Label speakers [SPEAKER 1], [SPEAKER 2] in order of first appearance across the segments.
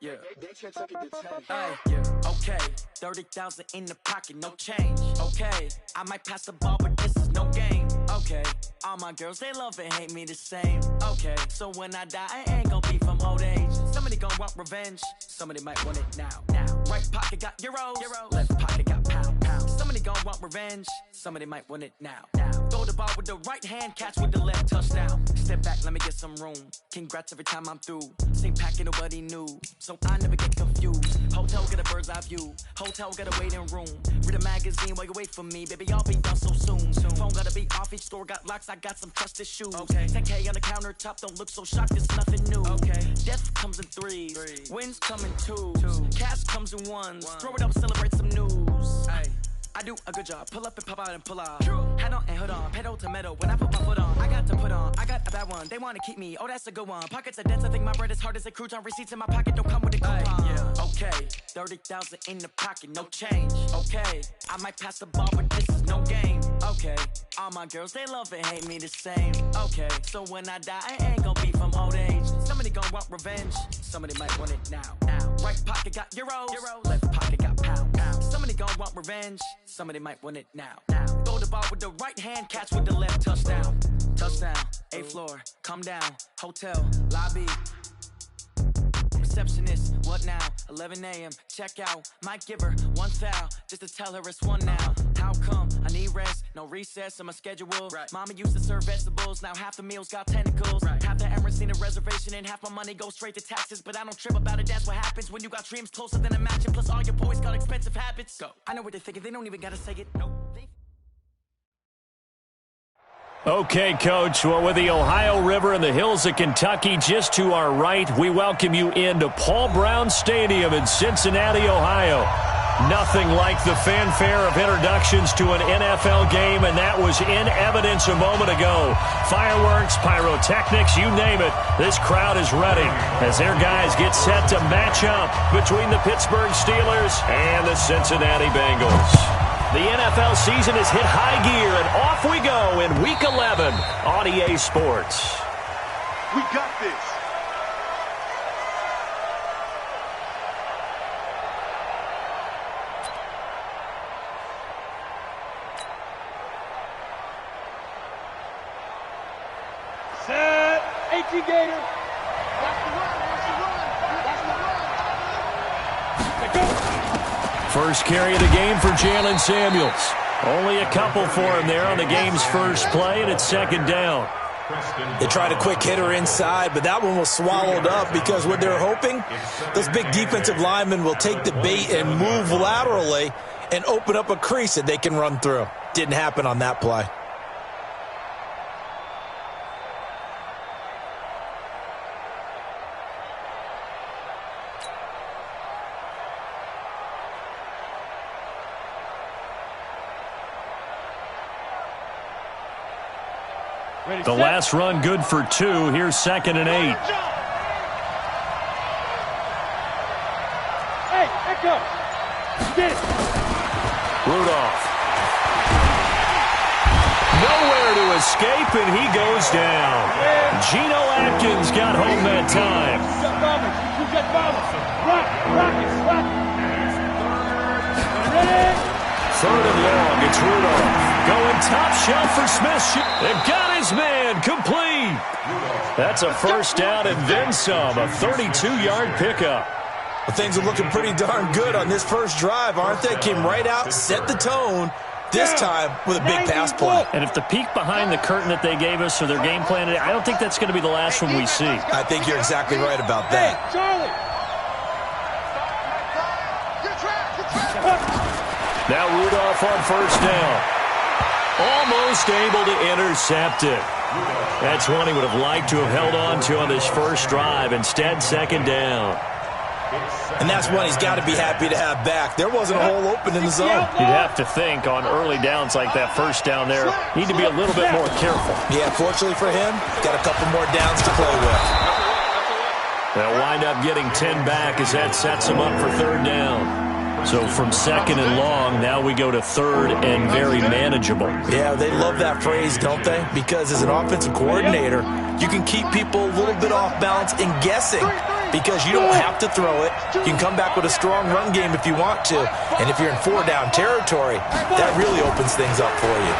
[SPEAKER 1] Yeah. Okay, 30,000 in the pocket, no change. Okay, I might pass the ball, but this is no game. Okay, all my girls, they love and hate me the same. Okay, so when I die, I ain't gonna be from old age. Somebody gonna want revenge, somebody might want it now. Right pocket got euros, left pocket got pound. Somebody gonna want revenge, somebody might want it now. Throw the ball with the right hand, catch with the left, touchdown. Step back, let me get some room. Congrats every time I'm through. Same packet, nobody knew, so I never get confused. Hotel get a bird's eye view, hotel got a waiting room. Read a magazine while you wait for me, baby, I'll be done so soon. Phone gotta be off, each store got locks, I got some trusted shoes. 10K on the countertop, don't look so shocked, it's nothing new. Death comes in threes, wins come in twos, cash comes in ones. Throw it up, celebrate some news. I do a good job, pull up and pop out and pull off. Head on and hood on, pedal to metal. When I put my foot on, I got to put on. I got a bad one, they wanna keep me. Oh, that's a good one. Pockets are dense, I think my bread is hard as a crouton. Receipts in my pocket don't come with a coupon. Okay, 30,000 in the pocket, no change. Okay, I might pass the ball, but this is no game. Okay, all my girls, they love and hate me the same. Okay, so when I die, I ain't gonna be from old age. Somebody gonna want revenge, somebody might want it now. Right pocket got euros, left pocket got pound. Somebody gonna want revenge, somebody might want it now. Throw the ball with the right hand, catch with the left, touchdown. Touchdown, 8th floor, come down, hotel, lobby. Receptionist, what now? 11 a.m., check out. Might give her one foul, just to tell her it's one now. How come? I need rest, no recess in my schedule. Mama used to serve vegetables, now half the meals got tentacles. Half the Emirates need a reservation and half my money goes straight to taxes. But I don't trip about it, that's what happens when you got dreams closer than a match. And plus all your boys got expensive habits. Go. I know what they're thinking, they don't even gotta say it. Nope.
[SPEAKER 2] Okay, Coach, well, with the Ohio River and the hills of Kentucky just to our right, we welcome you into Paul Brown Stadium in Cincinnati, Ohio. Nothing like the fanfare of introductions to an NFL game, and that was in evidence a moment ago. Fireworks, pyrotechnics, you name it, this crowd is ready as their guys get set to match up between the Pittsburgh Steelers and the Cincinnati Bengals. The NFL season has hit high gear, and off we go in Week 11 on EA Sports.
[SPEAKER 3] We got this. Set. 18 Gator. That's the run.
[SPEAKER 2] First carry of the game for Jalen Samuels. Only a couple for him there on the game's first play, and it's second down.
[SPEAKER 4] They tried a quick hitter inside, but that one was swallowed up because what they're hoping, those big defensive linemen will take the bait and move laterally and open up a crease that they can run through. Didn't happen on that play.
[SPEAKER 2] The last run good for 2. Here's 2nd and 8.
[SPEAKER 3] Hey, echo. Get it.
[SPEAKER 2] Rudolph. Nowhere to escape, and he goes down. Geno Atkins got home that time. Third and long, it's Rudolph. Going top shelf for Smith. They've got his man complete. That's a first down and then some. A 32-yard pickup.
[SPEAKER 4] Well, things are looking pretty darn good on this first drive, aren't they? Came right out, set the tone, this time with a big pass play.
[SPEAKER 2] And if the peek behind the curtain that they gave us or their game plan, I don't think that's going to be the last one we see.
[SPEAKER 4] I think you're exactly right about that.
[SPEAKER 3] Hey, Charlie.
[SPEAKER 2] Now Rudolph on first down. Almost able to intercept it. That's one he would have liked to have held on to on this first drive. Instead, second down.
[SPEAKER 4] And that's one he's got to be happy to have back. There wasn't a hole open in the zone.
[SPEAKER 2] You'd have to think on early downs like that first down there, need to be a little bit more careful.
[SPEAKER 4] Yeah, fortunately for him, got a couple more downs to play with.
[SPEAKER 2] They'll wind up getting 10 back as that sets him up for third down. So from second and long, now we go to third and very manageable.
[SPEAKER 4] Yeah, they love that phrase, don't they? Because as an offensive coordinator, you can keep people a little bit off balance and guessing because you don't have to throw it. You can come back with a strong run game if you want to. And if you're in 4-down territory, that really opens things up for you.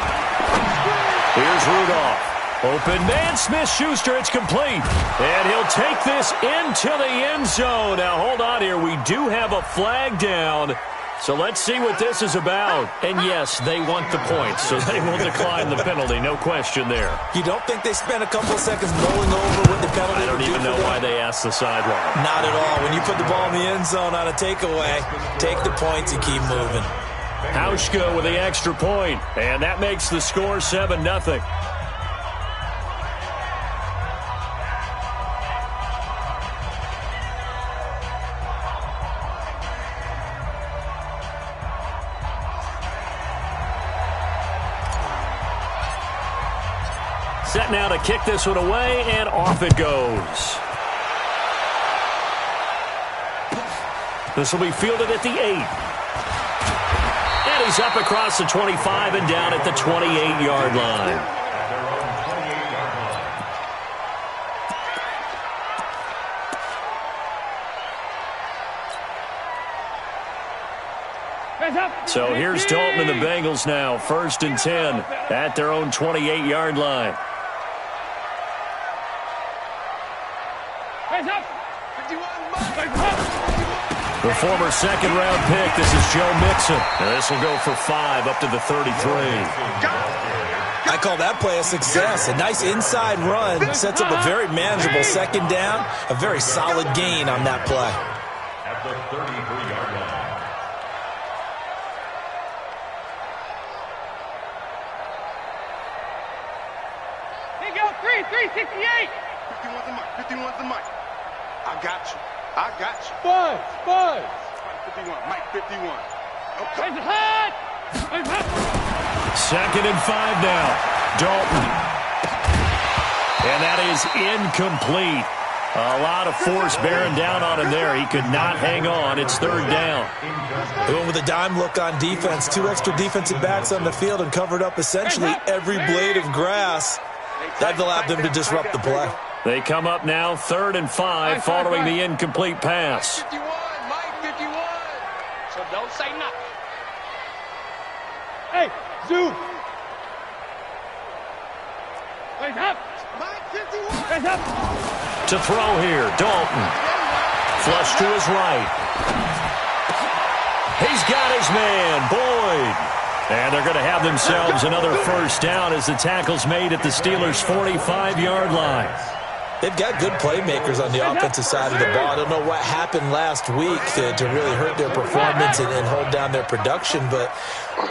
[SPEAKER 2] Here's Rudolph. Open man, Smith-Schuster, it's complete. And he'll take this into the end zone. Now, hold on here. We do have a flag down. So let's see what this is about. And, yes, they want the points, so they will decline the penalty. No question there.
[SPEAKER 4] You don't think they spent a couple of seconds mulling over what the penalty
[SPEAKER 2] I don't even know why they asked the sideline.
[SPEAKER 4] Not at all. When you put the ball in the end zone on a takeaway, take the points and keep moving.
[SPEAKER 2] Hauschka with the extra point, and that makes the score 7-0. Set now to kick this one away, and off it goes. This will be fielded at the 8. And he's up across the 25 and down at the 28-yard line. So here's Dalton and the Bengals now, 1st and 10 at their own 28-yard line. The former second-round pick, this is Joe Mixon. And this will go for 5 up to the 33.
[SPEAKER 4] I call that play a success. A nice inside run sets up a very manageable second down. A very solid gain on that play.
[SPEAKER 3] At the 33-yard line.
[SPEAKER 5] Here you go, 368.
[SPEAKER 3] 51's the mic. 51's the mic. I got you. I got you.
[SPEAKER 5] Buzz.
[SPEAKER 3] Mike 51. Mike 51. Okay.
[SPEAKER 5] It's hot.
[SPEAKER 2] 2nd and 5 now. Dalton. And that is incomplete. A lot of force bearing down on him there. He could not hang on. It's 3rd down.
[SPEAKER 4] They went with a dime look on defense. 2 extra defensive backs on the field and covered up essentially every blade of grass. That allowed them to disrupt the play.
[SPEAKER 2] They come up now 3rd and 5 following the incomplete pass.
[SPEAKER 5] 51, Mike 51. So don't say nothing. Hey, Zoo. Wait up. Mike 51. Wait up.
[SPEAKER 2] To throw here, Dalton. Flush to his right. He's got his man, Boyd. And they're going to have themselves another 1st down as the tackle's made at the Steelers' 45-yard line.
[SPEAKER 4] They've got good playmakers on the offensive side of the ball. I don't know what happened last week to really hurt their performance and hold down their production, but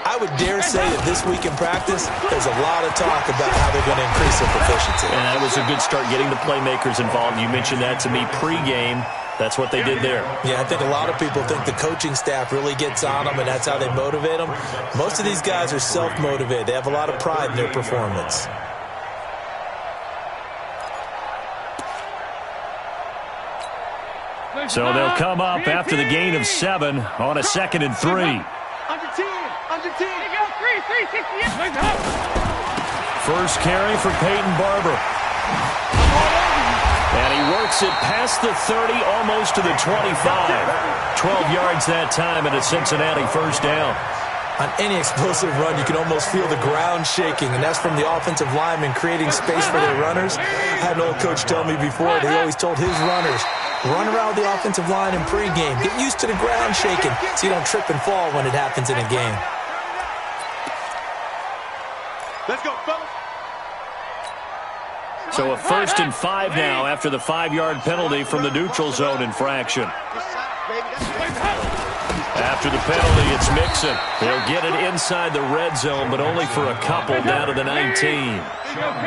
[SPEAKER 4] I would dare say that this week in practice, there's a lot of talk about how they're going to increase their proficiency.
[SPEAKER 2] And that was a good start getting the playmakers involved. You mentioned that to me pregame. That's what they did there.
[SPEAKER 4] Yeah, I think a lot of people think the coaching staff really gets on them, and that's how they motivate them. Most of these guys are self-motivated. They have a lot of pride in their performance.
[SPEAKER 2] So they'll come up after the gain of 7 on a 2nd and 3.
[SPEAKER 5] Under 10. Under 10. Here you go, 368.
[SPEAKER 2] First carry for Peyton Barber. And he works it past the 30, almost to the 25. 12 yards that time and a Cincinnati 1st down.
[SPEAKER 4] On any explosive run, you can almost feel the ground shaking, and that's from the offensive linemen creating space for their runners. I had an old coach tell me before, he always told his runners, run around the offensive line in pregame. Get used to the ground shaking so you don't trip and fall when it happens in a game.
[SPEAKER 3] Let's go, fellas.
[SPEAKER 2] So a 1st and 5 now after the 5-yard penalty from the neutral zone infraction. After the penalty, it's Mixon. He'll get it inside the red zone, but only for a couple down to the 19.
[SPEAKER 3] A 2-yard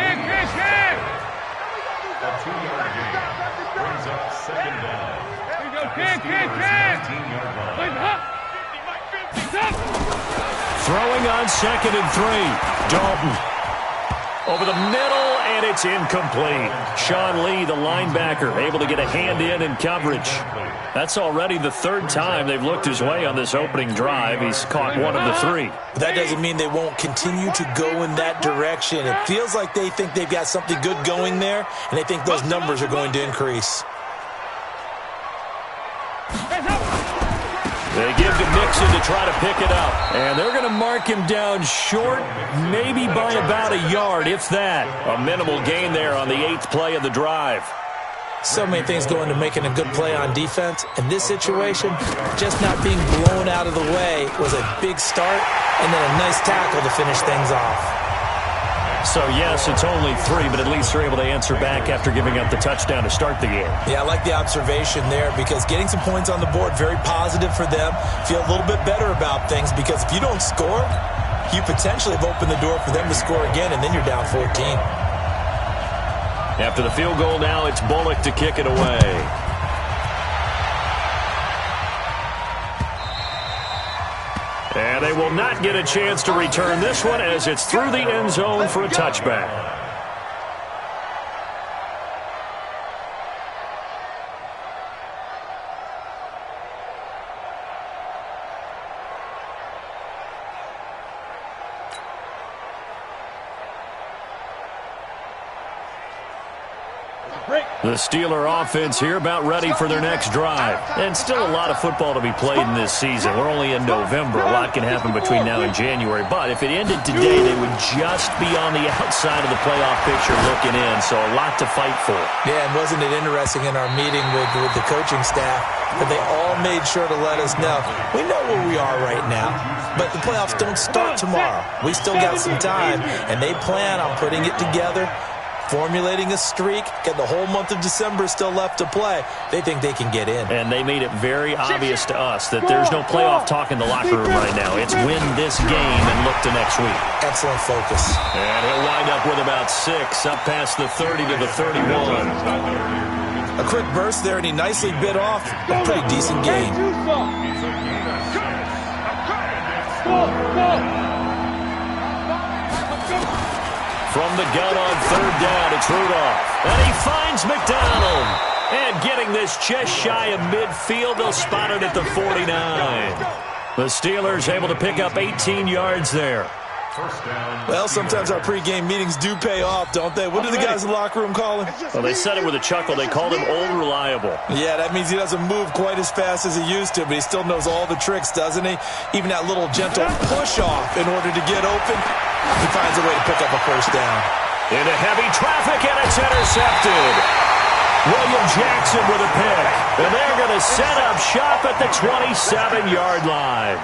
[SPEAKER 3] gain brings up 2nd down.
[SPEAKER 2] Throwing on 2nd and 3. Dalton. Over the middle, And it's incomplete. Sean Lee, the linebacker, able to get a hand in coverage. That's already the third time they've looked his way on this opening drive. He's caught one of the three.
[SPEAKER 4] But that doesn't mean they won't continue to go in that direction. It feels like they think they've got something good going there, and they think those numbers are going to increase.
[SPEAKER 2] They give to Mixon to try to pick it up. And they're going to mark him down short, maybe by about a yard, if that. A minimal gain there on the 8th play of the drive.
[SPEAKER 4] So many things go into making a good play on defense. In this situation, just not being blown out of the way was a big start, and then a nice tackle to finish things off.
[SPEAKER 2] So, yes, it's only 3, but at least they're able to answer back after giving up the touchdown to start the game.
[SPEAKER 4] Yeah, I like the observation there because getting some points on the board, very positive for them. Feel a little bit better about things because if you don't score, you potentially have opened the door for them to score again, and then you're down 14.
[SPEAKER 2] After the field goal now, it's Bullock to kick it away. And they will not get a chance to return this one as it's through the end zone for a touchback. The Steeler offense here about ready for their next drive. And still a lot of football to be played in this season. We're only in November. A lot can happen between now and January. But if it ended today, they would just be on the outside of the playoff picture looking in. So a lot to fight for.
[SPEAKER 4] Yeah, and wasn't it interesting in our meeting with the coaching staff that they all made sure to let us know, we know where we are right now, but the playoffs don't start tomorrow. We still got some time, and they plan on putting it together, formulating a streak, got the whole month of December still left to play. They think they can get in.
[SPEAKER 2] And they made it very obvious to us that there's no playoff talk in the locker room right now. It's win this game and look to next week.
[SPEAKER 4] Excellent focus.
[SPEAKER 2] And he'll wind up with about 6, up past the 30 to the 31.
[SPEAKER 4] A quick burst there, and he nicely bit off a pretty decent gain.
[SPEAKER 2] From the gun on 3rd down, it's Rudolph. And he finds McDonald. And getting this just shy of midfield, they'll spot it at the 49. The Steelers able to pick up 18 yards there.
[SPEAKER 4] Well, sometimes our pregame meetings do pay off, don't they? What do the guys in the locker room call him?
[SPEAKER 2] Well, they said it with a chuckle. They called him Old Reliable.
[SPEAKER 4] Yeah, that means he doesn't move quite as fast as he used to, but he still knows all the tricks, doesn't he? Even that little gentle push-off in order to get open, he finds a way to pick up a first down.
[SPEAKER 2] Into heavy traffic, and it's intercepted. William Jackson with a pick. And they're going to set up shop at the 27-yard line.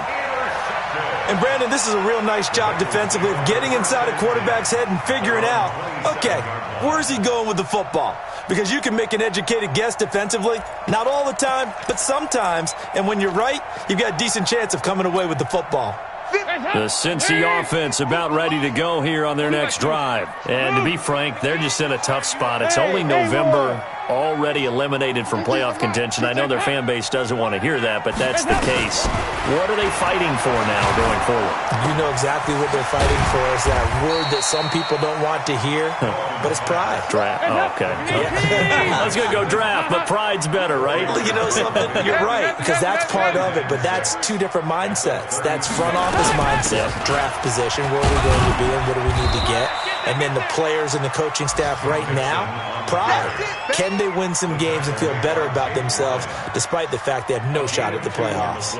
[SPEAKER 4] And, Brandon, this is a real nice job defensively of getting inside a quarterback's head and figuring out, okay, where's he going with the football? Because you can make an educated guess defensively. Not all the time, but sometimes. And when you're right, you've got a decent chance of coming away with the football.
[SPEAKER 2] The Cincy offense about ready to go here on their next drive. And to be frank, they're just in a tough spot. It's only November, already eliminated from playoff contention. I know their fan base doesn't want to hear that, but that's the case. What are they fighting for now going forward?
[SPEAKER 4] You know exactly what they're fighting for. Is that word that some people don't want to hear, but it's pride.
[SPEAKER 2] Draft. Oh, okay. I was going to go draft, but pride's better, right?
[SPEAKER 4] Well, you know something? You're right, because that's part of it, but that's two different mindsets. That's front office mindset, draft position, where we're going to be and what do we need to get. And then the players and the coaching staff right now, pride. Can they win some games and feel better about themselves despite the fact they have no shot at the playoffs?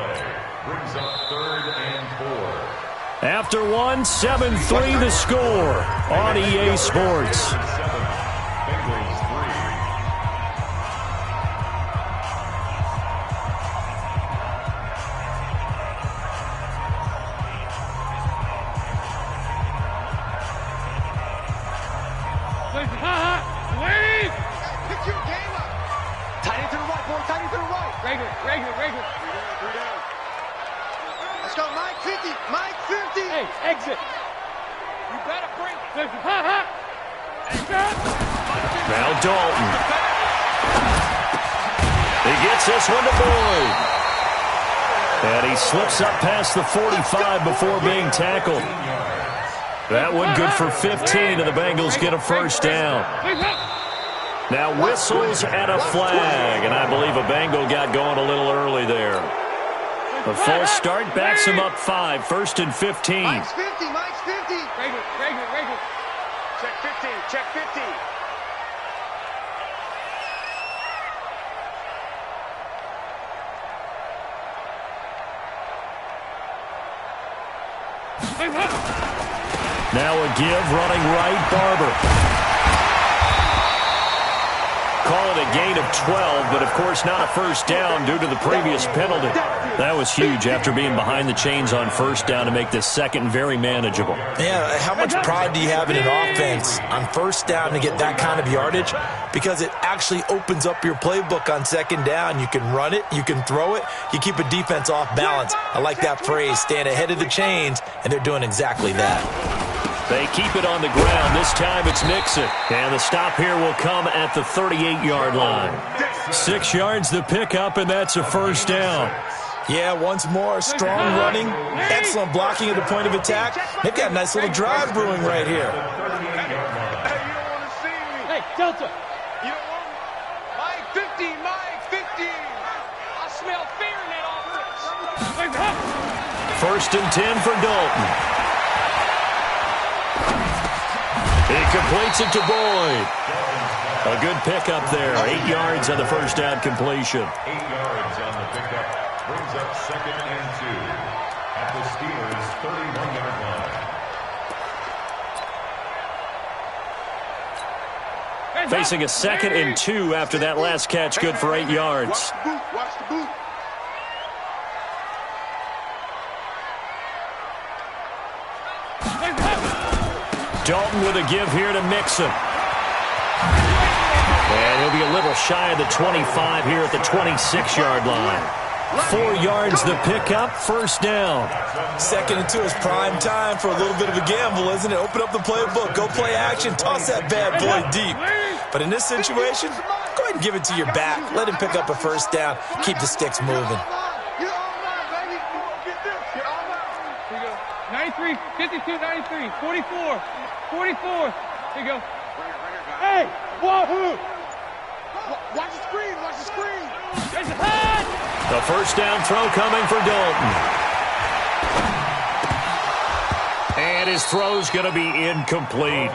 [SPEAKER 2] After 7-3 the score on EA Sports.
[SPEAKER 5] Let's go, Mike 50, Mike 50. Hey, exit. You better bring it.
[SPEAKER 2] Now Dalton. He gets this one to Boyd. And he slips up past the 45 before being tackled. That one good for 15, and the Bengals get a first down. Now whistles and a flag, and I believe a Bengal got going a little early there. The false start backs him up 5, 1st and 15.
[SPEAKER 5] Mike's 50, Mike's 50. Regular.
[SPEAKER 3] Check 15, check 50.
[SPEAKER 2] Now a give, running right, Barber. Call it a gain of 12, but of course not a first down due to the previous penalty. That was huge after being behind the chains on first down to make this second very manageable.
[SPEAKER 4] Yeah, how much pride do you have in an offense on first down to get that kind of yardage? Because it actually opens up your playbook on second down. You can run it, you can throw it, you keep a defense off balance. I like that phrase, stand ahead of the chains, and they're doing exactly that.
[SPEAKER 2] They keep it on the ground. This time it's Mixon. And the stop here will come at the 38-yard line. 6 yards the pickup, and that's a first down.
[SPEAKER 4] Yeah, once more, strong running, excellent blocking at the point of attack. They've got a nice little drive brewing right here.
[SPEAKER 3] Hey, you don't want to see me.
[SPEAKER 5] Hey, Delta.
[SPEAKER 3] You don't want me. Mike 50.
[SPEAKER 5] I smell fear in that offense.
[SPEAKER 2] First and 10 for Dalton. He completes it to Boyd. A good pickup there. 8 yards on the first down completion.
[SPEAKER 6] 8 yards on the pickup. Brings up 2nd and 2 at the Steelers' 31-yard line.
[SPEAKER 2] Facing a 2nd and 2 after that last catch. Good for 8 yards.
[SPEAKER 3] Watch the boot.
[SPEAKER 2] Dalton with a give here to Mixon. And he'll be a little shy of the 25 here at the 26-yard line. 4 yards the pickup, first down.
[SPEAKER 4] 2nd and 2 is prime time for a little bit of a gamble, isn't it? Open up the playbook, go play action, toss that bad boy deep. But in this situation, go ahead and give it to your back. Let him pick up a first down. Keep the sticks moving.
[SPEAKER 5] 93, 52, 93, 44. 44. Here you go. Hey, wahoo!
[SPEAKER 3] Watch the screen. Watch the screen.
[SPEAKER 5] There's a head.
[SPEAKER 2] The first down throw coming for Dalton. And his throw's going to be incomplete.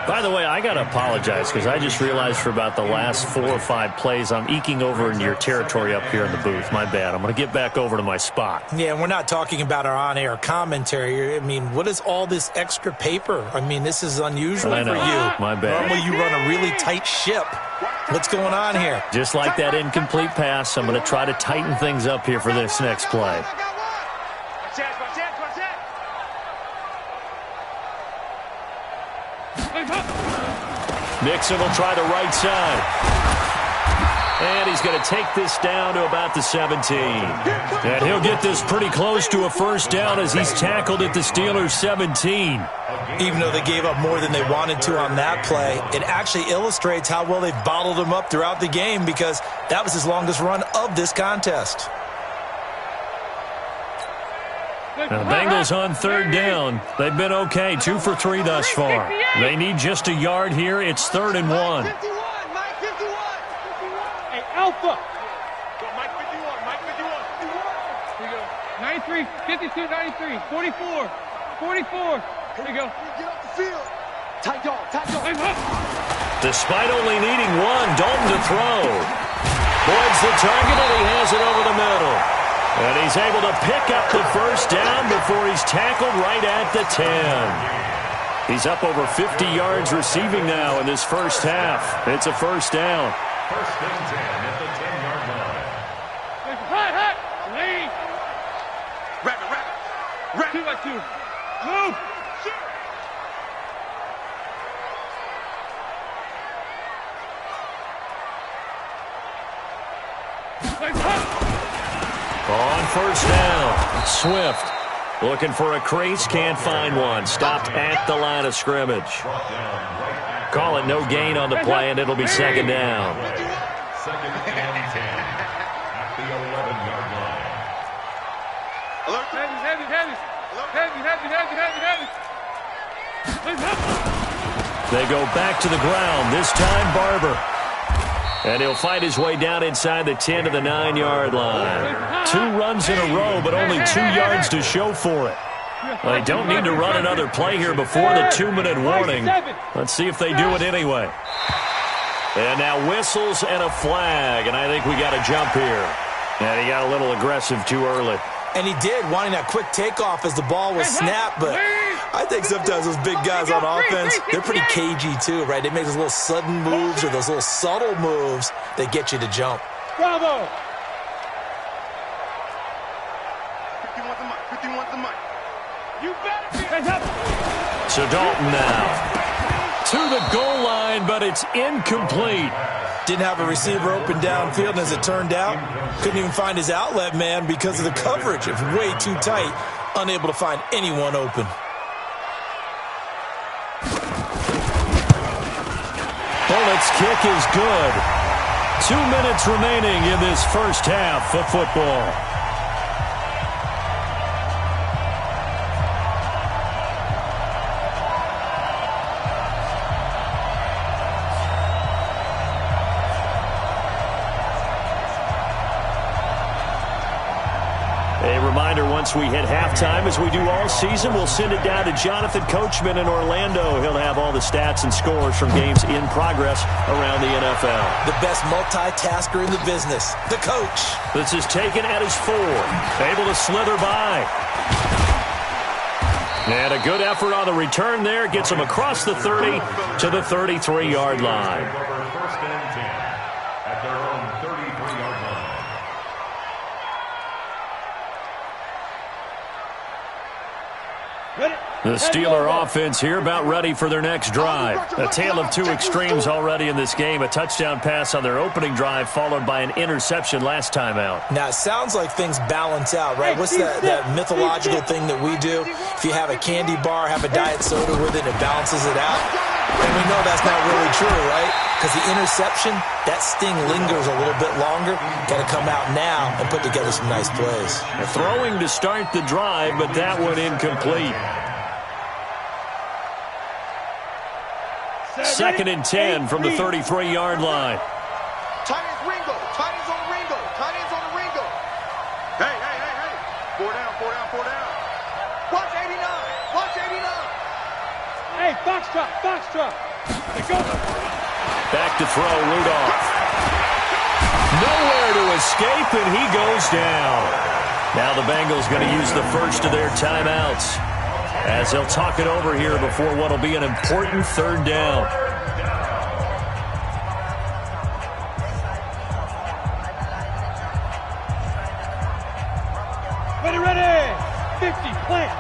[SPEAKER 2] By the way, I got to apologize because I just realized for about the last 4 or 5 plays, I'm eking over into your territory up here in the booth. My bad. I'm going to get back over to my spot.
[SPEAKER 4] Yeah, we're not talking about our on-air commentary. I mean, what is all this extra paper? I mean, this is unusual for you.
[SPEAKER 2] My bad.
[SPEAKER 4] Normally you run a really tight ship. What's going on here?
[SPEAKER 2] Just like that incomplete pass, I'm going to try to tighten things up here for this next play. Mixon will try the right side. And he's going to take this down to about the 17. And he'll get this pretty close to a first down as he's tackled at the Steelers' 17.
[SPEAKER 4] Even though they gave up more than they wanted to on that play, it actually illustrates how well they've bottled him up throughout the game because that was his longest run of this contest.
[SPEAKER 2] Now the Bengals on third down. They've been okay, 2 for 3 thus far. They need just a yard here. It's 3rd and 1.
[SPEAKER 5] Mike 51. Hey, Alpha.
[SPEAKER 3] Mike 51. Mike 51.
[SPEAKER 5] Here you go. 93, 52, 93, 44. 44. Here you go.
[SPEAKER 3] Get off the field. Tight dog.
[SPEAKER 2] Despite only needing 1, Dalton to throw. Boyd's the target, and he has it over the middle. And he's able to pick up the first down before he's tackled right at the 10. He's up over 50 yards receiving now in this first half. It's a first down.
[SPEAKER 6] First and 10 at the 10-yard line.
[SPEAKER 5] Hut. Lead.
[SPEAKER 3] Rapid.
[SPEAKER 5] 2 by 2. Move.
[SPEAKER 2] On first down, Swift looking for a crease, can't find one. Stopped at the line of scrimmage. Call it no gain on the play, and it'll be 2nd down.
[SPEAKER 6] 2nd and 10 at the 11-yard line.
[SPEAKER 5] Heavy.
[SPEAKER 2] They go back to the ground, this time Barber. And he'll find his way down inside the 10 to the 9-yard line. 2 runs in a row, but only 2 yards to show for it. Well, they don't need to run another play here before the 2-minute warning. Let's see if they do it anyway. And now whistles and a flag, and I think we got a jump here. And he got a little aggressive too early.
[SPEAKER 4] And he did, wanting that quick takeoff as the ball was snapped, but I think sometimes those big guys on offense, they're pretty cagey too, right? They make those little sudden moves or those little subtle moves that get you to jump.
[SPEAKER 5] Bravo!
[SPEAKER 3] 51 the mic. 51 the mic.
[SPEAKER 5] You better be.
[SPEAKER 2] So Dalton now to the goal line, but it's incomplete.
[SPEAKER 4] Didn't have a receiver open downfield, and as it turned out, couldn't even find his outlet man because of the coverage. It was way too tight, unable to find anyone open.
[SPEAKER 2] Bullett's kick is good. 2 minutes remaining in this first half of football. Once we hit halftime, as we do all season, we'll send it down to Jonathan Coachman in Orlando. He'll have all the stats and scores from games in progress around the NFL.
[SPEAKER 4] The best multitasker in the business, the coach.
[SPEAKER 2] This is taken at his 4. Able to slither by. And a good effort on the return there. Gets him across the 30 to the 33-yard line.
[SPEAKER 6] First and 10 at their own 33-yard line.
[SPEAKER 2] The Steeler offense here about ready for their next drive. A tale of 2 extremes already in this game. A touchdown pass on their opening drive followed by an interception last time out.
[SPEAKER 4] Now, it sounds like things balance out, right? What's that mythological thing that we do? If you have a candy bar, have a diet soda with it, it balances it out. And we know that's not really true, right? Because the interception, that sting lingers a little bit longer. Got to come out now and put together some nice plays.
[SPEAKER 2] Throwing to start the drive, but that one incomplete. 2nd and 10 from the 33-yard line.
[SPEAKER 3] Tight ends Ringo. Tight ends on the Ringo. Tight ends on the Ringo. Hey. 4 down, 4 down, 4 down. Watch 89. Watch 89.
[SPEAKER 5] Hey, Foxtrot. Go.
[SPEAKER 2] Back to throw, Rudolph. Nowhere to escape, and he goes down. Now the Bengals going to use the first of their timeouts, as they'll talk it over here before what will be an important 3rd down.
[SPEAKER 5] Ready. 50, plant.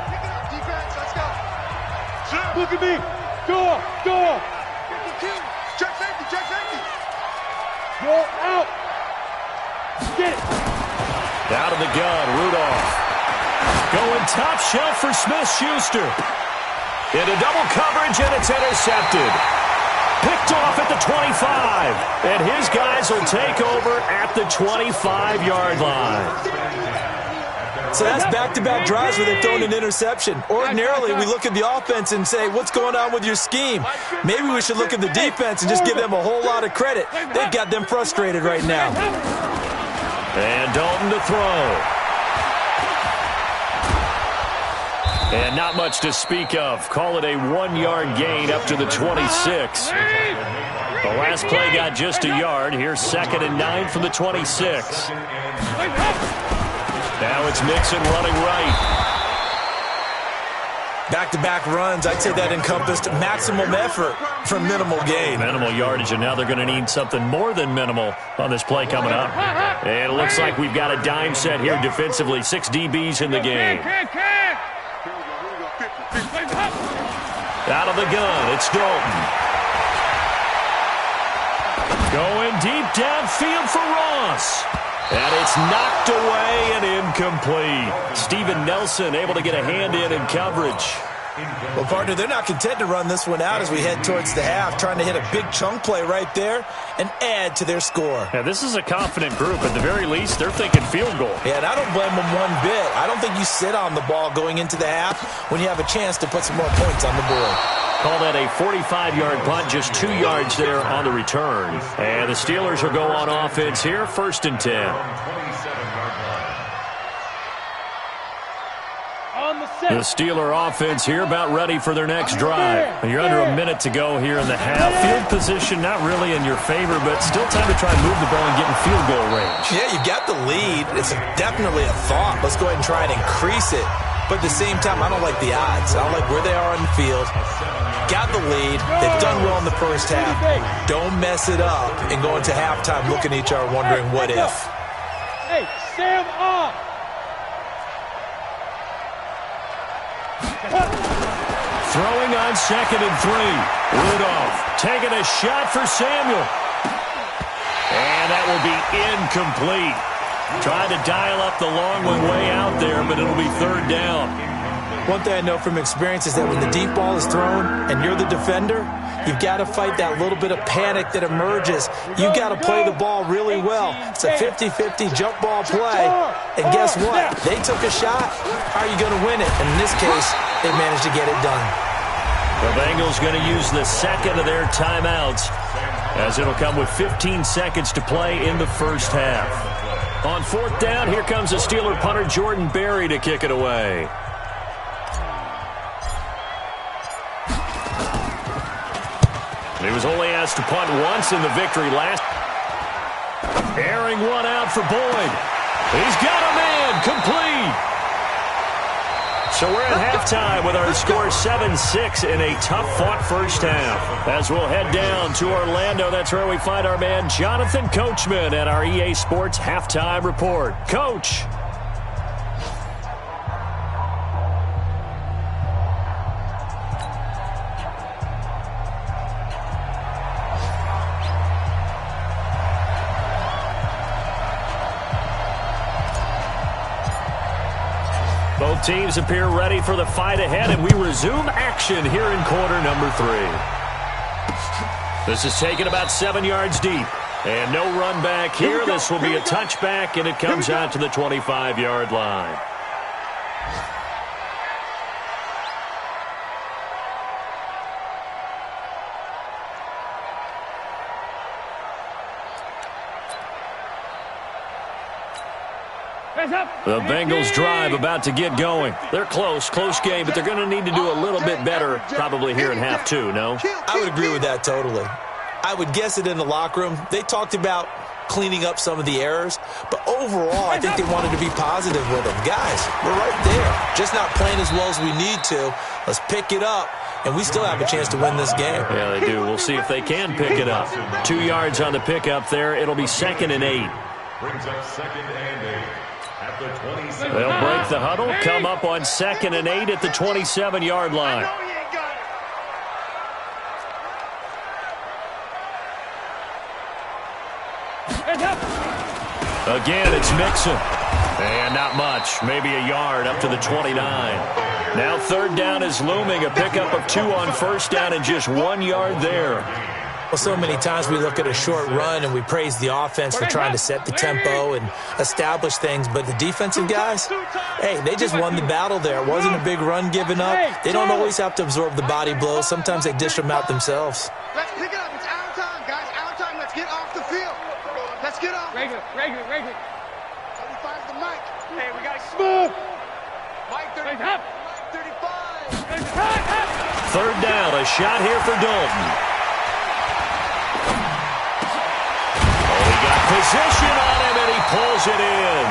[SPEAKER 3] Defense, let's go.
[SPEAKER 5] Look at me. Go.
[SPEAKER 3] 52. Check safety.
[SPEAKER 5] You're out. Get it.
[SPEAKER 2] Out of the gun, Rudolph. Going top shelf for Smith-Schuster. Into double coverage, and it's intercepted. Picked off at the 25. And his guys will take over at the 25-yard line.
[SPEAKER 4] So that's back-to-back drives where they've thrown an interception. Ordinarily, we look at the offense and say, what's going on with your scheme? Maybe we should look at the defense and just give them a whole lot of credit. They've got them frustrated right now.
[SPEAKER 2] And Dalton to throw. And not much to speak of. Call it a 1-yard gain up to the 26. The last play got just a yard. Here's 2nd and 9 from the 26. Now it's Mixon running right.
[SPEAKER 4] Back-to-back runs, I'd say that encompassed maximum effort for minimal gain.
[SPEAKER 2] Minimal yardage, and now they're going to need something more than minimal on this play coming up. And it looks like we've got a dime set here defensively. 6 DBs in the game. Out of the gun, it's Dalton. Going deep downfield for Ross. And it's knocked away and incomplete. Steven Nelson able to get a hand in coverage.
[SPEAKER 4] Well, partner, they're not content to run this one out as we head towards the half, trying to hit a big chunk play right there and add to their score.
[SPEAKER 2] Yeah, this is a confident group. At the very least, they're thinking field goal.
[SPEAKER 4] Yeah, and I don't blame them one bit. I don't think you sit on the ball going into the half when you have a chance to put some more points on the board.
[SPEAKER 2] Call that a 45-yard punt, just 2 yards there on the return. And the Steelers will go on offense here, 1st and 10. The Steeler offense here about ready for their next drive. You're under a minute to go here in the half. Field position not really in your favor, but still time to try and move the ball and get in field goal range.
[SPEAKER 4] Yeah, you got the lead. It's definitely a thought. Let's go ahead and try and increase it. But at the same time, I don't like the odds. I don't like where they are on the field. Got the lead. They've done well in the first half. Don't mess it up and go into halftime looking at each other wondering what if.
[SPEAKER 5] Hey, Sam off.
[SPEAKER 2] Throwing on 2nd and 3. Rudolph taking a shot for Samuel. And that will be incomplete. Trying to dial up the long one way out there, but it'll be 3rd down.
[SPEAKER 4] One thing I know from experience is that when the deep ball is thrown and you're the defender, you've got to fight that little bit of panic that emerges. You've got to play the ball really well. It's a 50-50 jump ball play. And guess what? They took a shot. How are you going to win it? And in this case, they managed to get it done.
[SPEAKER 2] The Bengals going to use the second of their timeouts as it'll come with 15 seconds to play in the first half. On 4th down, here comes the Steeler punter Jordan Berry to kick it away. He was only asked to punt once in the victory last. Airing one out for Boyd. He's got a man, complete. So we're at halftime with our score 7-6 in a tough-fought first half. As we'll head down to Orlando, that's where we find our man Jonathan Coachman at our EA Sports Halftime Report. Coach. Both teams appear ready for the fight ahead, and we resume action here in quarter number 3. This is taken about 7 yards deep. And no run back here. This will be a touchback, and it comes out to the 25-yard line. The Bengals drive about to get going. They're close game, but they're going to need to do a little bit better probably here in half 2, no?
[SPEAKER 4] I would agree with that totally. I would guess it in the locker room. They talked about cleaning up some of the errors, but overall, I think they wanted to be positive with them. Guys, we're right there. Just not playing as well as we need to. Let's pick it up, and we still have a chance to win this game.
[SPEAKER 2] Yeah, they do. We'll see if they can pick it up. 2 yards on the pickup there. It'll be 2nd and 8.
[SPEAKER 6] Brings up 2nd and 8.
[SPEAKER 2] They'll break the huddle, come up on 2nd and 8 at the 27-yard line. Again, it's Mixon. And not much, maybe a yard up to the 29. Now 3rd down is looming, a pickup of 2 on 1st down and just 1 yard there.
[SPEAKER 4] Well, so many times we look at a short run and we praise the offense for trying to set the tempo and establish things, but the defensive guys, hey, they just won the battle there. It wasn't a big run given up. They don't always have to absorb the body blows. Sometimes they dish them out themselves.
[SPEAKER 5] Let's pick it up. It's our time, guys. Our time. Let's get off the field. Let's get off. Regular. 35 the mic. Hey, we got smooth. Mike 35.
[SPEAKER 2] 3rd down, a shot here for Dalton. Position on him, and he pulls it in.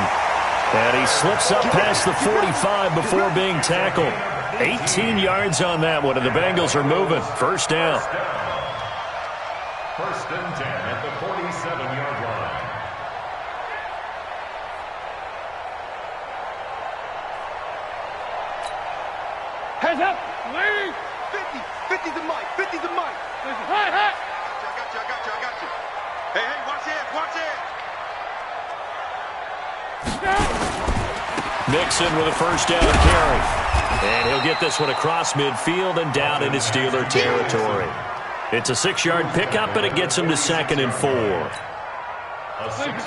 [SPEAKER 2] And he slips up past the 45 before being tackled. 18 yards on that one, and the Bengals are moving. 1st down.
[SPEAKER 6] 1st and 10 at the 47-yard line.
[SPEAKER 5] Hands up. 50 the mic. 50 the mic. Hey. I got you. Hey, watch it.
[SPEAKER 2] Mixon with a 1st down carry. And he'll get this one across midfield and down into Steeler territory. It's a 6-yard pickup, and it gets him to 2nd and 4.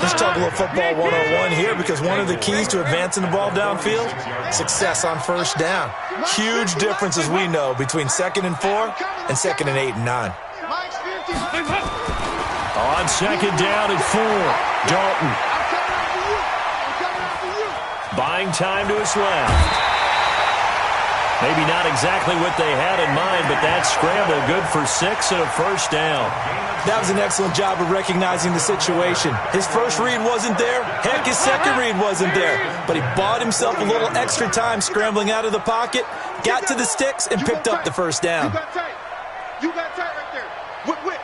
[SPEAKER 4] Let's talk a little football 101 here, because one of the keys to advancing the ball downfield, success on first down. Huge difference, as we know, between 2nd and 4 and 2nd and 8 and 9.
[SPEAKER 2] On 2nd down and 4, Dalton. Buying time to his left. Maybe not exactly what they had in mind, but that scramble good for 6 and a first down.
[SPEAKER 4] That was an excellent job of recognizing the situation. His first read wasn't there. Heck, his second read wasn't there. But he bought himself a little extra time scrambling out of the pocket, got to the sticks, and picked up the first down.
[SPEAKER 5] You got tight. You got tight right there. Whip.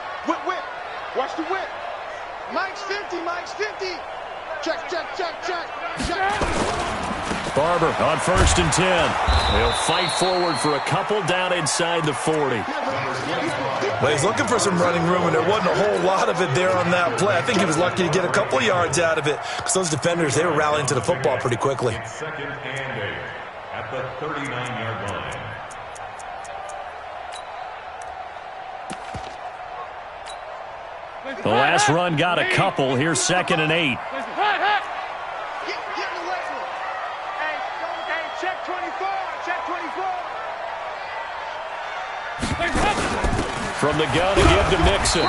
[SPEAKER 5] Watch the whip. Mike's 50. Check.
[SPEAKER 2] Barber on 1st and 10. They'll fight forward for a couple down inside the 40.
[SPEAKER 4] Well, he's looking for some running room, and there wasn't a whole lot of it there on that play. I think he was lucky to get a couple yards out of it, because those defenders, they were rallying to the football pretty quickly.
[SPEAKER 6] 2nd and 8 at the 39-yard line.
[SPEAKER 2] The last run got a couple. Here's 2nd and 8.
[SPEAKER 5] Check 24.
[SPEAKER 2] From the gun to give to Mixon.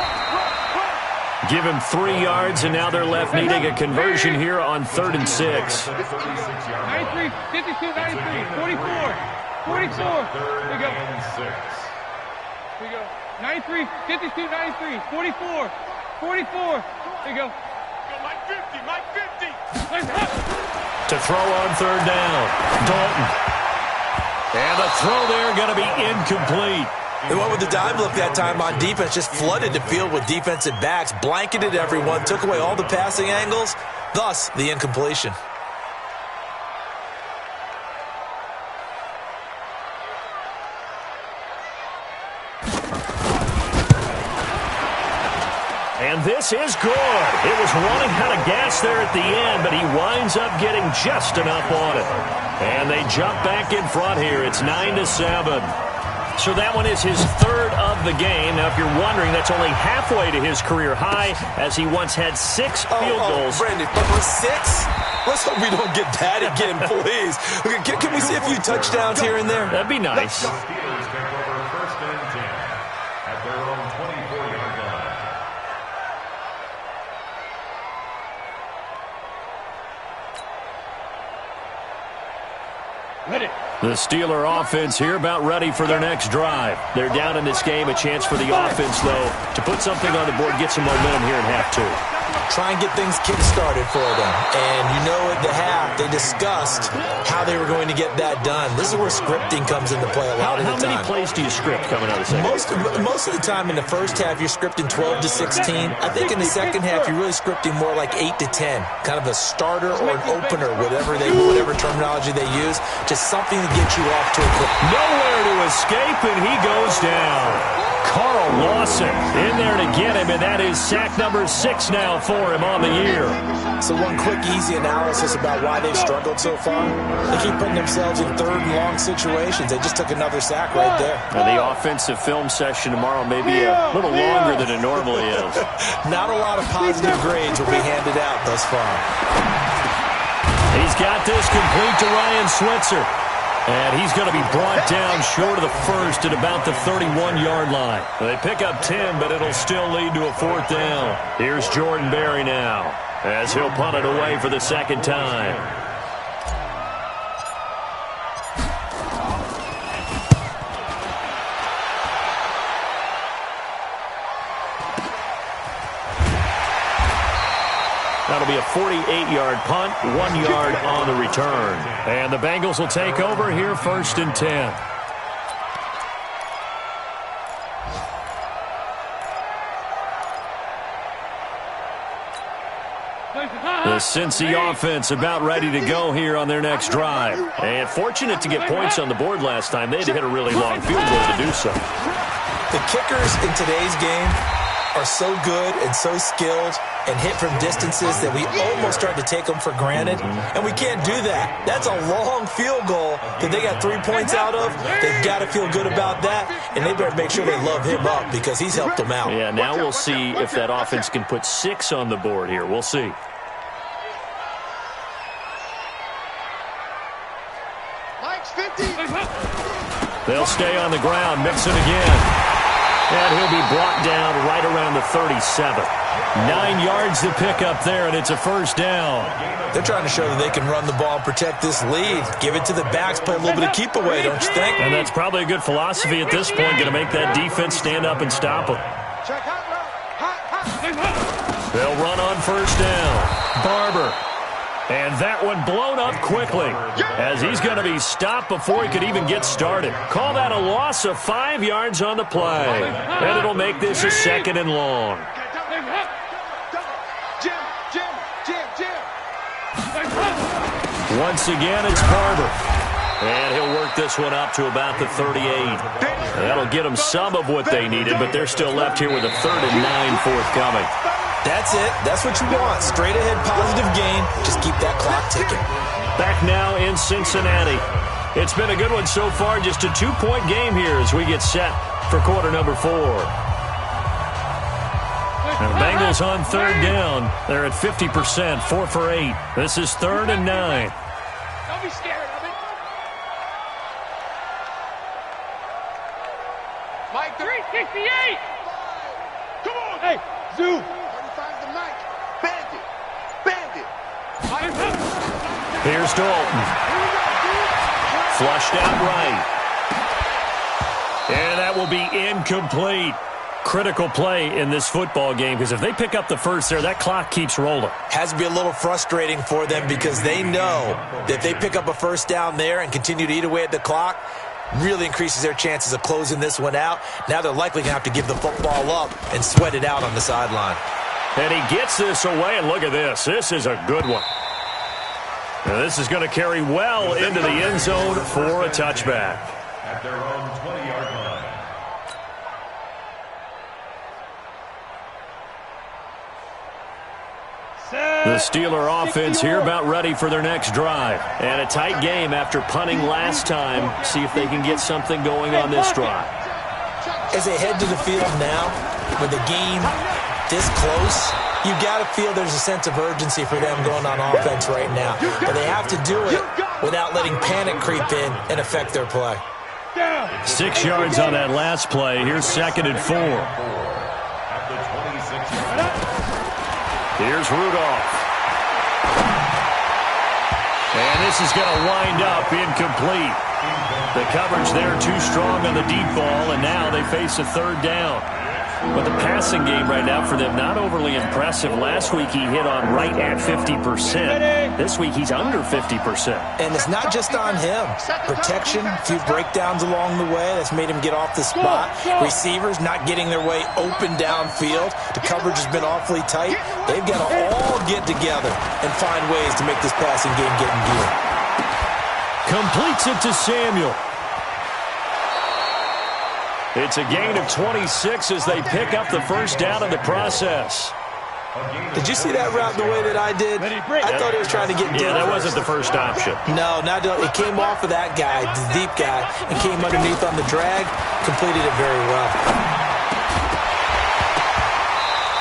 [SPEAKER 2] Give him 3 yards, and now they're left needing a conversion here on 3rd and 6.
[SPEAKER 5] 93, 52, 93, 44. Here we go. 93, 52, 93, 44. Here we go. Mike 50.
[SPEAKER 2] To throw on 3rd down, Dalton. And the throw there going to be incomplete.
[SPEAKER 4] They went with the dime look that time on defense, just flooded the field with defensive backs, blanketed everyone, took away all the passing angles, thus the incompletion.
[SPEAKER 2] And this is good. It was running out of gas there at the end, but he winds up getting just enough on it. And they jump back in front here. It's 9-7. So that one is his 3rd of the game. Now, if you're wondering, that's only halfway to his career high, as he once had 6 field goals.
[SPEAKER 4] Brandon, 6? Let's hope we don't get that again, please. Can we see a few touchdowns here and there?
[SPEAKER 2] That'd be nice.
[SPEAKER 6] Steelers take over 1st and 10 at their own 24-yard line.
[SPEAKER 2] The Steeler offense here about ready for their next drive. They're down in this game. A chance for the offense, though, to put something on the board, get some momentum here in half 2.
[SPEAKER 4] Try and get things kick-started for them. And you know at the half, they discussed how they were going to get that done. This is where scripting comes into play a lot of the time.
[SPEAKER 2] How many plays do you script coming out of the second?
[SPEAKER 4] Most of the time in the first half, you're scripting 12 to 16. I think in the second half, you're really scripting more like 8 to 10. Kind of a starter or an opener, whatever terminology they use. Just something to get you off to a quick.
[SPEAKER 2] Nowhere to escape, and he goes down. Carl Lawson in there to get him, and that is sack number 6 now for him on the year.
[SPEAKER 4] So one quick, easy analysis about why they've struggled so far. They keep putting themselves in 3rd and long situations. They just took another sack right there.
[SPEAKER 2] And the offensive film session tomorrow may be a little longer than it normally is.
[SPEAKER 4] Not a lot of positive grades will be handed out thus far.
[SPEAKER 2] He's got this complete to Ryan Switzer. And he's going to be brought down short of the 1st at about the 31-yard line. They pick up 10, but it'll still lead to a 4th down. Here's Jordan Berry now, as he'll punt it away for the 2nd time. That'll be a 48-yard punt, 1 yard on the return. And the Bengals will take over here 1st and 10. The Cincy offense about ready to go here on their next drive. And fortunate to get points on the board last time. They had to hit a really long field goal to do so.
[SPEAKER 4] The kickers in today's game are so good and so skilled and hit from distances that we almost start to take them for granted, and we can't do that. That's a long field goal that they got 3 points out of. They've got to feel good about that, and they better make sure they love him up because he's helped them out.
[SPEAKER 2] Yeah, now we'll see if that offense can put 6 on the board here. We'll see. They'll stay on the ground, mix it again. And he'll be brought down right around the 37. 9 yards to pick up there, and it's a first down.
[SPEAKER 4] They're trying to show that they can run the ball and protect this lead. Give it to the backs, play a little bit of keep away, don't you think?
[SPEAKER 2] And that's probably a good philosophy at this point, going to make that defense stand up and stop them. They'll run on first down. Barber. And that one blown up quickly as he's going to be stopped before he could even get started. Call that a loss of 5 yards on the play. And it'll make this a 2nd and long. Once again, it's Barber. And he'll work this one up to about the 38. That'll get them some of what they needed, but they're still left here with a 3rd and 9 forthcoming.
[SPEAKER 4] That's it. That's what you want. Straight ahead positive gain. Just keep that clock ticking.
[SPEAKER 2] Back now in Cincinnati. It's been a good one so far. Just a 2-point game here as we get set for quarter number 4. And the Bengals on 3rd down. They're at 50%, 4 for 8. This is 3rd and 9.
[SPEAKER 5] Don't be scared of it. Mike, 368. Come on. Hey, Zoo. 35's the Mike. Bandit. Bandit.
[SPEAKER 2] Here's Dalton. Flushed out right. And that will be incomplete. Critical play in this football game because if they pick up the first there, that clock keeps rolling.
[SPEAKER 4] Has to be a little frustrating for them because they know that if they pick up a first down there and continue to eat away at the clock, really increases their chances of closing this one out. Now they're likely going to have to give the football up and sweat it out on the sideline.
[SPEAKER 2] And he gets this away, and look at this. This is a good one. Now this is going to carry well into the end zone for a touchback.
[SPEAKER 6] At their own 20-yard line.
[SPEAKER 2] The Steeler offense here about ready for their next drive. And a tight game after punting last time. See if they can get something going on this drive.
[SPEAKER 4] As they head to the field now, with the game this close, you got to feel there's a sense of urgency for them going on offense right now. But they have to do it without letting panic creep in and affect their play.
[SPEAKER 2] 6 yards on that last play. Here's 2nd and 4.
[SPEAKER 6] At the 26-yard line.
[SPEAKER 2] Here's Rudolph. And this is going to wind up incomplete. The coverage there too strong on the deep ball, and now they face a 3rd down. But the passing game right now for them, not overly impressive. Last week he hit on right at 50%. This week he's under 50%.
[SPEAKER 4] And it's not just on him. Protection, a few breakdowns along the way. That's made him get off the spot. Receivers not getting their way open downfield. The coverage has been awfully tight. They've got to all get together and find ways to make this passing game get in gear.
[SPEAKER 2] Completes it to Samuel. It's a gain of 26 as they pick up the first down in the process.
[SPEAKER 4] Did you see that route the way that I did? I thought he was trying to get deep.
[SPEAKER 2] Yeah, that wasn't the first option.
[SPEAKER 4] No, not it came off of that guy, the deep guy, and came underneath on the drag. Completed it very well.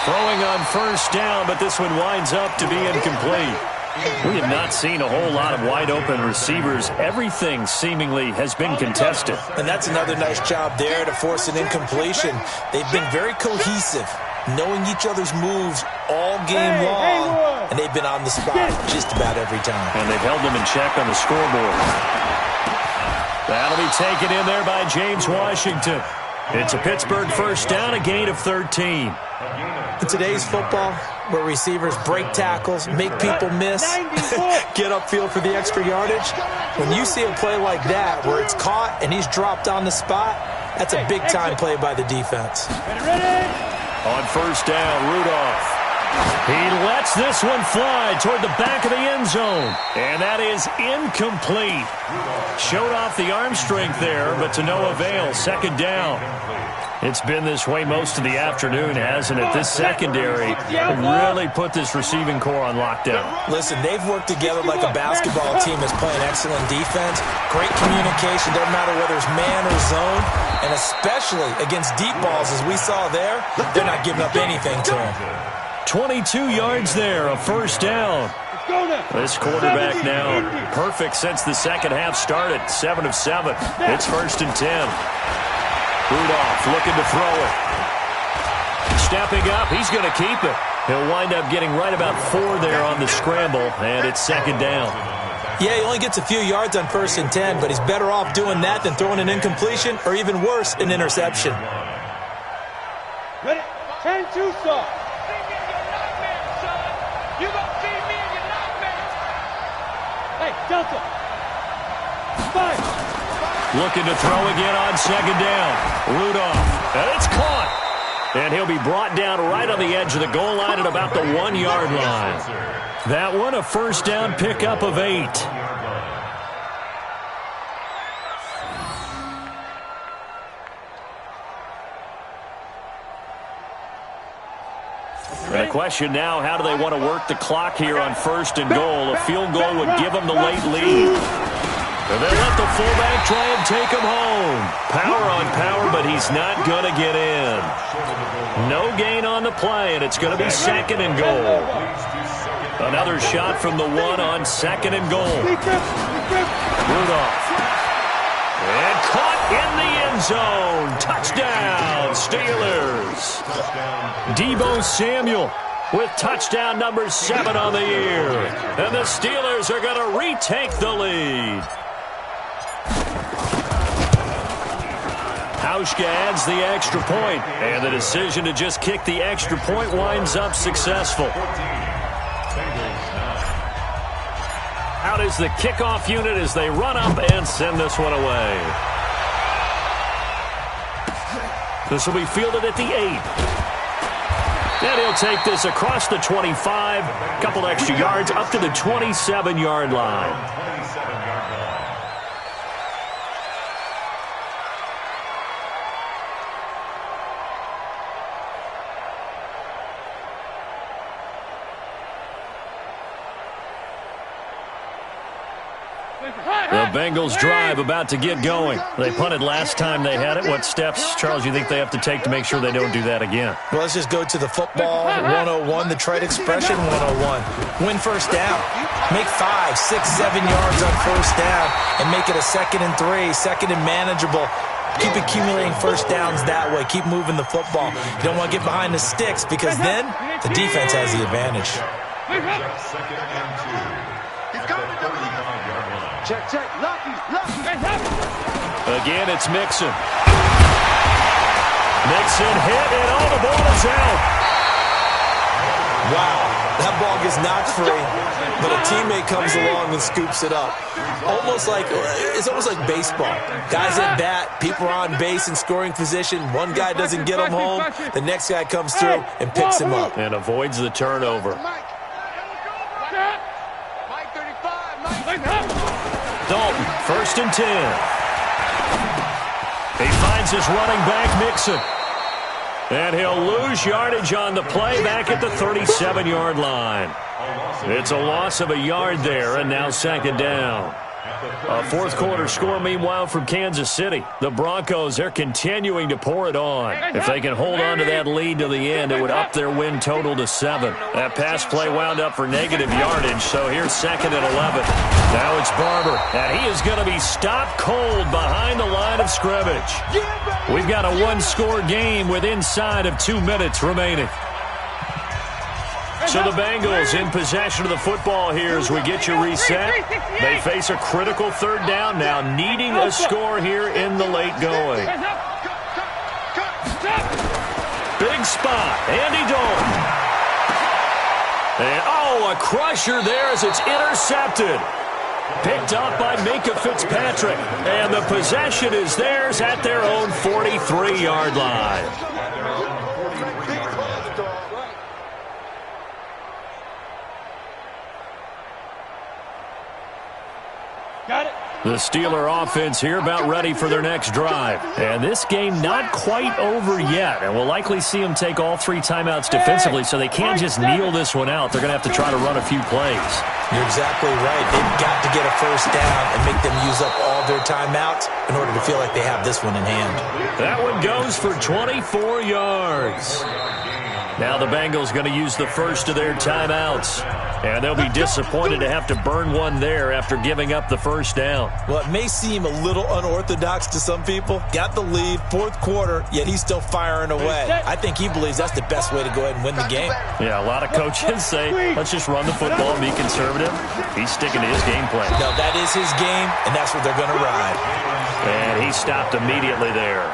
[SPEAKER 2] Throwing on first down, but this one winds up to be incomplete. We have not seen a whole lot of wide-open receivers. Everything seemingly has been contested.
[SPEAKER 4] And that's another nice job there to force an incompletion. They've been very cohesive, knowing each other's moves all game long, and they've been on the spot just about every time.
[SPEAKER 2] And they've held them in check on the scoreboard. That'll be taken in there by James Washington. It's a Pittsburgh first down, a gain of 13.
[SPEAKER 4] In today's football, where receivers break tackles, make people miss, get upfield for the extra yardage, when you see a play like that where it's caught and he's dropped on the spot, that's a big-time play by the defense.
[SPEAKER 2] On first down, Rudolph. He lets this one fly toward the back of the end zone. And that is incomplete. Showed off the arm strength there, but to no avail. 2nd down. It's been this way most of the afternoon, hasn't it? This secondary really put this receiving core on lockdown.
[SPEAKER 4] Listen, they've worked together like a basketball team that's playing excellent defense. Great communication, doesn't matter whether it's man or zone. And especially against deep balls, as we saw there, they're not giving up anything to them.
[SPEAKER 2] 22 yards there, a first down. This quarterback now perfect since the second half started. 7 of 7. It's 1st and 10. Rudolph looking to throw it. Stepping up, he's going to keep it. He'll wind up getting right about 4 there on the scramble, and it's 2nd down.
[SPEAKER 4] Yeah, he only gets a few yards on 1st and 10, but he's better off doing that than throwing an incompletion or even worse, an interception.
[SPEAKER 5] Ready? 10-2, son. Hey, Delta. 5.
[SPEAKER 2] Looking to throw again on 2nd down. Rudolph, and it's caught. And he'll be brought down right on the edge of the goal line at about the 1-yard line. That one, a first down pickup of 8. And the question now, how do they want to work the clock here on 1st and goal? A field goal would give them the late lead. And they let the fullback try and take him home. Power on power, but he's not going to get in. No gain on the play, and it's going to be 2nd and goal. Another shot from the 1 on 2nd and goal. Rudolph. And caught in the end zone. Touchdown, Steelers. Deebo Samuel with touchdown number 7 on the year. And the Steelers are going to retake the lead. Hauschka adds the extra point, and the decision to just kick the extra point winds up successful. Out is the kickoff unit as they run up and send this one away. This will be fielded at the 8. And he'll take this across the 25, a couple extra yards up to the 27-yard line. The Bengals drive about to get going. They punted last time they had it. What steps, Charles, you think they have to take to make sure they don't do that again?
[SPEAKER 4] Well, let's just go to the football 101, the trite expression 101. Win first down. Make 5, 6, 7 yards on first down and make it a 2nd and 3, 2nd and manageable. Keep accumulating first downs that way. Keep moving the football. You don't want to get behind the sticks because then the defense has the advantage.
[SPEAKER 6] 2nd and 2. He's got the 35-yard line.
[SPEAKER 5] Check, check. Lucky.
[SPEAKER 2] Again, it's Mixon. Mixon hit, and all the ball is out.
[SPEAKER 4] Wow, that ball gets knocked free, but a teammate comes along and scoops it up. It's almost like baseball. Guys at bat, people are on base in scoring position. One guy doesn't get him home. The next guy comes through and picks him up.
[SPEAKER 2] And avoids the turnover. Dalton, 1st and 10. He finds his running back, Mixon. And he'll lose yardage on the play back at the 37-yard line. It's a loss of a yard there, and now 2nd down. A fourth quarter score, meanwhile, from Kansas City. The Broncos, they're continuing to pour it on. If they can hold on to that lead to the end, it would up their win total to 7. That pass play wound up for negative yardage, so here's 2nd and 11. Now it's Barber, and he is going to be stopped cold behind the line of scrimmage. We've got a one-score game with inside of 2 minutes remaining. So the Bengals in possession of the football here as we get you reset. They face a critical 3rd down now, needing a score here in the late going. Big spot, Andy Dalton. And, a crusher there as it's intercepted. Picked up by Minka Fitzpatrick. And the possession is theirs at their own 43-yard line. The Steeler offense here about ready for their next drive. And this game not quite over yet. And we'll likely see them take all 3 timeouts defensively, so they can't just kneel this one out. They're going to have to try to run a few plays.
[SPEAKER 4] You're exactly right. They've got to get a first down and make them use up all their timeouts in order to feel like they have this one in hand.
[SPEAKER 2] That one goes for 24 yards. Now the Bengals going to use the first of their timeouts. And they'll be disappointed to have to burn one there after giving up the first down.
[SPEAKER 4] Well, it may seem a little unorthodox to some people. Got the lead, 4th quarter, yet he's still firing away. I think he believes that's the best way to go ahead and win the game.
[SPEAKER 2] Yeah, a lot of coaches say, let's just run the football and be conservative. He's sticking to his game plan.
[SPEAKER 4] No, that is his game, and that's what they're going to ride.
[SPEAKER 2] And he stopped immediately there.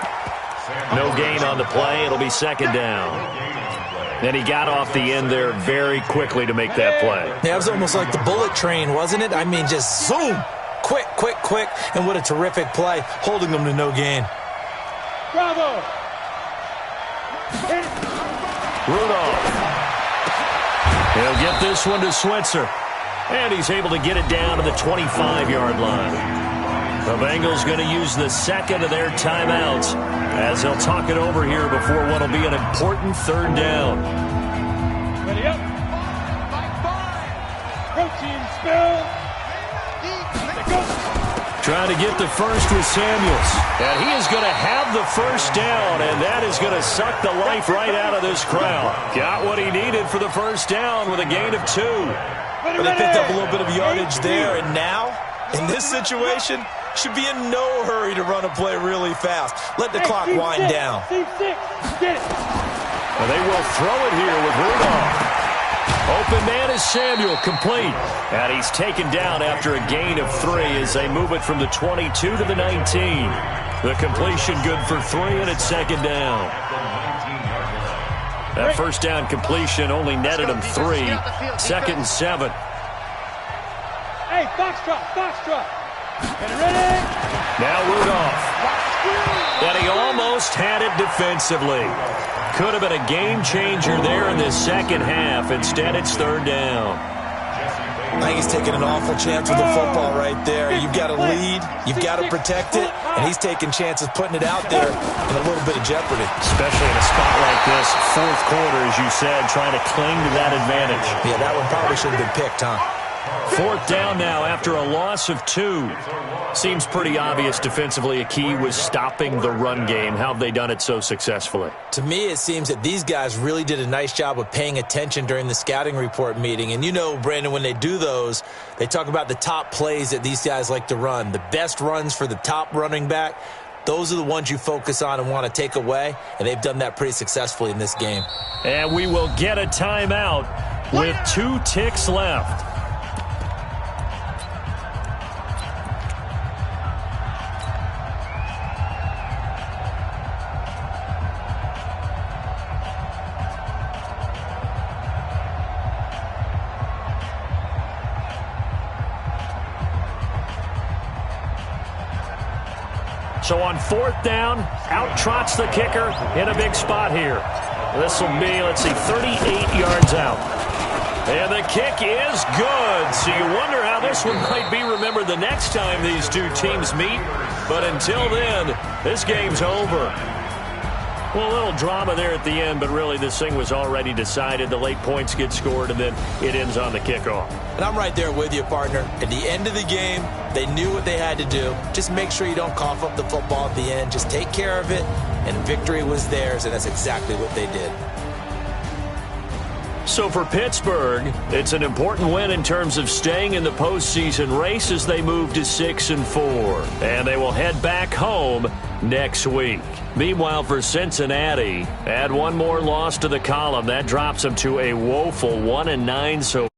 [SPEAKER 2] No gain on the play. It'll be 2nd down. And he got off the end there very quickly to make that play.
[SPEAKER 4] Yeah, it was almost like the bullet train, wasn't it? I mean, just zoom. Quick, quick, quick. And what a terrific play, holding them to no gain.
[SPEAKER 5] Bravo!
[SPEAKER 2] Rudolph. He'll get this one to Switzer. And he's able to get it down to the 25-yard line. The Bengals going to use the 2nd of their timeouts as they'll talk it over here before what will be an important 3rd down.
[SPEAKER 5] Ready up. Protein spill.
[SPEAKER 2] Trying to get the first with Samuels. And he is going to have the first down, and that is going to suck the life right out of this crowd. Got what he needed for the first down with a gain of 2.
[SPEAKER 4] But they picked up a little bit of yardage there, and now, in this situation, should be in no hurry to run a play really fast. Let the clock wind down.
[SPEAKER 2] And they will throw it here with Rudolph. Open man is Samuel, complete. And he's taken down after a gain of 3 as they move it from the 22 to the 19. The completion good for 3, and it's 2nd down. That first down completion only netted him 3. 2nd and 7.
[SPEAKER 5] Hey, foxtrot. Ready?
[SPEAKER 2] Now Rudolph. And he almost had it defensively. Could have been a game changer there in the second half. Instead, it's 3rd down.
[SPEAKER 4] I think he's taking an awful chance with the football right there. You've got to lead, you've got to protect it, and he's taking chances putting it out there in a little bit of jeopardy.
[SPEAKER 2] Especially in a spot like this, 4th quarter, as you said, trying to cling to that advantage.
[SPEAKER 4] Yeah, that one probably should have been picked, huh?
[SPEAKER 2] 4th down now after a loss of 2. Seems pretty obvious defensively a key was stopping the run game. How have they done it so successfully?
[SPEAKER 4] To me, it seems that these guys really did a nice job of paying attention during the scouting report meeting. And you know, Brandon, when they do those, they talk about the top plays that these guys like to run. The best runs for the top running back, those are the ones you focus on and want to take away. And they've done that pretty successfully in this game.
[SPEAKER 2] And we will get a timeout with 2 ticks left. So on 4th down, out trots the kicker in a big spot here. This will be, 38 yards out. And the kick is good. So you wonder how this one might be remembered the next time these two teams meet. But until then, this game's over. Well, a little drama there at the end, but really this thing was already decided. The late points get scored, and then it ends on the kickoff.
[SPEAKER 4] And I'm right there with you, partner. At the end of the game, they knew what they had to do. Just make sure you don't cough up the football at the end. Just take care of it, and victory was theirs, and that's exactly what they did.
[SPEAKER 2] So for Pittsburgh, it's an important win in terms of staying in the postseason race as they move to 6-4. And they will head back home next week. Meanwhile, for Cincinnati, add one more loss to the column. That drops them to a woeful 1-9 so